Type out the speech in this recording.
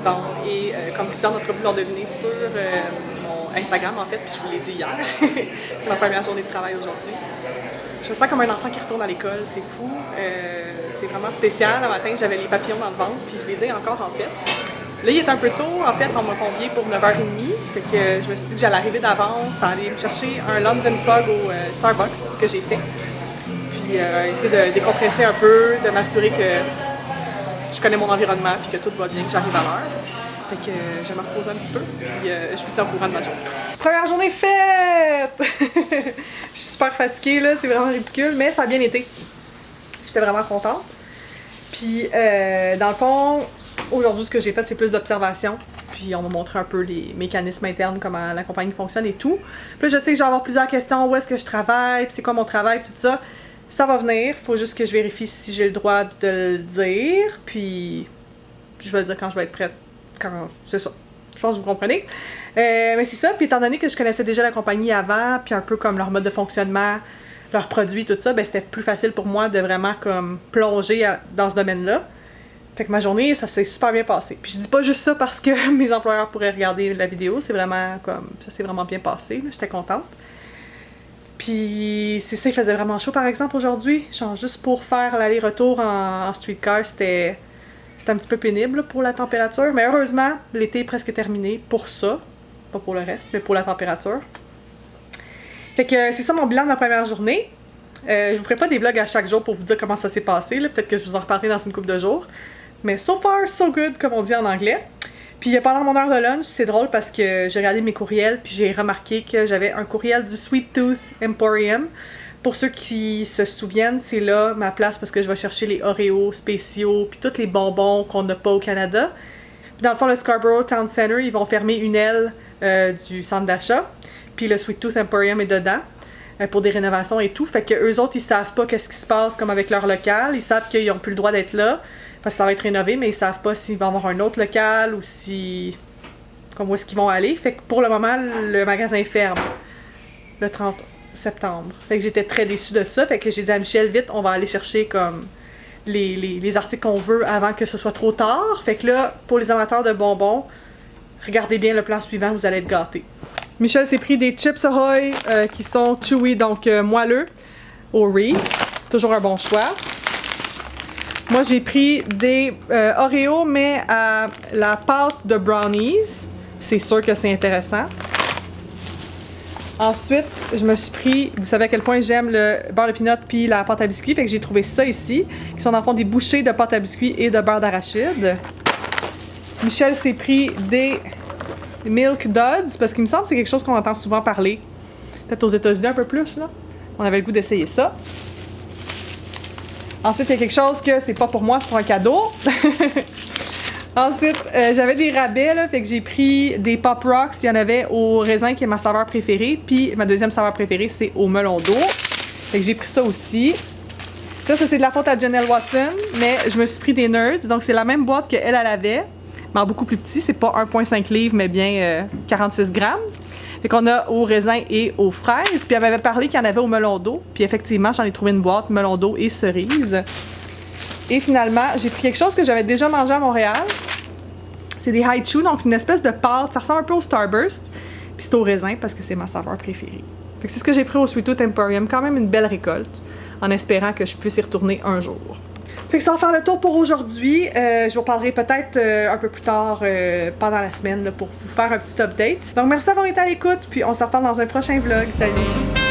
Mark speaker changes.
Speaker 1: vendre. Et comme plusieurs d'entre vous l'ont deviné sur mon Instagram, en fait, puis je vous l'ai dit hier, c'est ma première journée de travail aujourd'hui. Je me sens comme un enfant qui retourne à l'école, c'est fou. C'est vraiment spécial. Le matin, j'avais les papillons dans le ventre, puis je les ai encore en fait. Là, il est un peu tôt, en fait, on m'a convié pour 9h30. Fait que je me suis dit que j'allais arriver d'avance, aller me chercher un London Fog au Starbucks, c'est ce que j'ai fait. Puis essayer de décompresser un peu, de m'assurer que je connais mon environnement puis que tout va bien, que j'arrive à l'heure. Fait que je vais me reposer un petit peu, puis je vous tiens au courant de ma journée. Première journée faite! Je suis super fatiguée, là, c'est vraiment ridicule, mais ça a bien été. J'étais vraiment contente. Puis, dans le fond, aujourd'hui, ce que j'ai fait, c'est plus d'observation. Puis, on m'a montré un peu les mécanismes internes, comment la compagnie fonctionne et tout. Puis là, je sais que je vais avoir plusieurs questions. Où est-ce que je travaille? Puis, c'est quoi mon travail? Tout ça. Ça va venir. Faut juste que je vérifie si j'ai le droit de le dire. Puis, je vais le dire quand je vais être prête. C'est ça. Je pense que vous comprenez. Mais c'est ça. Puis, étant donné que je connaissais déjà la compagnie avant, puis un peu comme leur mode de fonctionnement, leurs produits, tout ça, ben c'était plus facile pour moi de vraiment comme plonger dans ce domaine-là. Fait que ma journée, ça s'est super bien passé. Puis je dis pas juste ça parce que mes employeurs pourraient regarder la vidéo, c'est vraiment comme, ça s'est vraiment bien passé, j'étais contente. Puis c'est ça, il faisait vraiment chaud par exemple aujourd'hui, genre juste pour faire l'aller-retour en streetcar, c'était un petit peu pénible pour la température, mais heureusement, l'été est presque terminé pour ça, pas pour le reste, mais pour la température. Fait que c'est ça mon bilan de ma première journée. Je vous ferai pas des vlogs à chaque jour pour vous dire comment ça s'est passé, peut-être que je vous en reparlerai dans une couple de jours. Mais so far, so good, comme on dit en anglais. Puis pendant mon heure de lunch, c'est drôle parce que j'ai regardé mes courriels, puis j'ai remarqué que j'avais un courriel du Sweet Tooth Emporium. Pour ceux qui se souviennent, c'est là ma place parce que je vais chercher les Oreos spéciaux, puis tous les bonbons qu'on n'a pas au Canada. Puis dans le fond, le Scarborough Town Center, ils vont fermer une aile du centre d'achat. Puis le Sweet Tooth Emporium est dedans pour des rénovations et tout. Fait que eux autres, ils savent pas qu'est-ce qui se passe comme avec leur local. Ils savent qu'ils n'ont plus le droit d'être là parce que ça va être rénové, mais ils savent pas s'ils vont avoir un autre local ou si... comme où est-ce qu'ils vont aller. Fait que pour le moment, le magasin ferme le 30 septembre. Fait que j'étais très déçue de ça. Fait que j'ai dit à Michel, vite, on va aller chercher comme les articles qu'on veut avant que ce soit trop tard. Fait que là, pour les amateurs de bonbons, regardez bien le plan suivant, vous allez être gâtés. Michel s'est pris des Chips Ahoy qui sont chewy, donc moelleux, au Reese. Toujours un bon choix. Moi, j'ai pris des Oreos, mais à la pâte de brownies. C'est sûr que c'est intéressant. Ensuite, je me suis pris, vous savez à quel point j'aime le beurre de pinot puis la pâte à biscuits, fait que j'ai trouvé ça ici, qui sont dans le fond des bouchées de pâte à biscuits et de beurre d'arachide. Michel s'est pris des Milk Duds, parce qu'il me semble que c'est quelque chose qu'on entend souvent parler. Peut-être aux États-Unis un peu plus, là. On avait le goût d'essayer ça. Ensuite, il y a quelque chose que c'est pas pour moi, c'est pour un cadeau. Ensuite, j'avais des rabais, là, fait que j'ai pris des Pop Rocks. Il y en avait au raisin, qui est ma saveur préférée. Puis ma deuxième saveur préférée, c'est au melon d'eau. Fait que j'ai pris ça aussi. Là, ça, c'est de la faute à Janelle Watson, mais je me suis pris des Nerds. Donc, c'est la même boîte qu'elle avait, mais en beaucoup plus petit. C'est pas 1,5 livres, mais bien 46 grammes. Fait qu'on a au raisin et aux fraises. Puis elle m'avait parlé qu'il y en avait au melon d'eau. Puis effectivement, j'en ai trouvé une boîte, melon d'eau et cerise. Et finalement, j'ai pris quelque chose que j'avais déjà mangé à Montréal. C'est des Haichu, donc c'est une espèce de pâte. Ça ressemble un peu au Starburst. Puis c'est au raisin parce que c'est ma saveur préférée. Fait que c'est ce que j'ai pris au Sweet Tooth Emporium. Quand même une belle récolte, en espérant que je puisse y retourner un jour. Fait que ça va faire le tour pour aujourd'hui. Je vous parlerai peut-être un peu plus tard pendant la semaine là, pour vous faire un petit update. Donc merci d'avoir été à l'écoute, puis on se reparle dans un prochain vlog. Salut!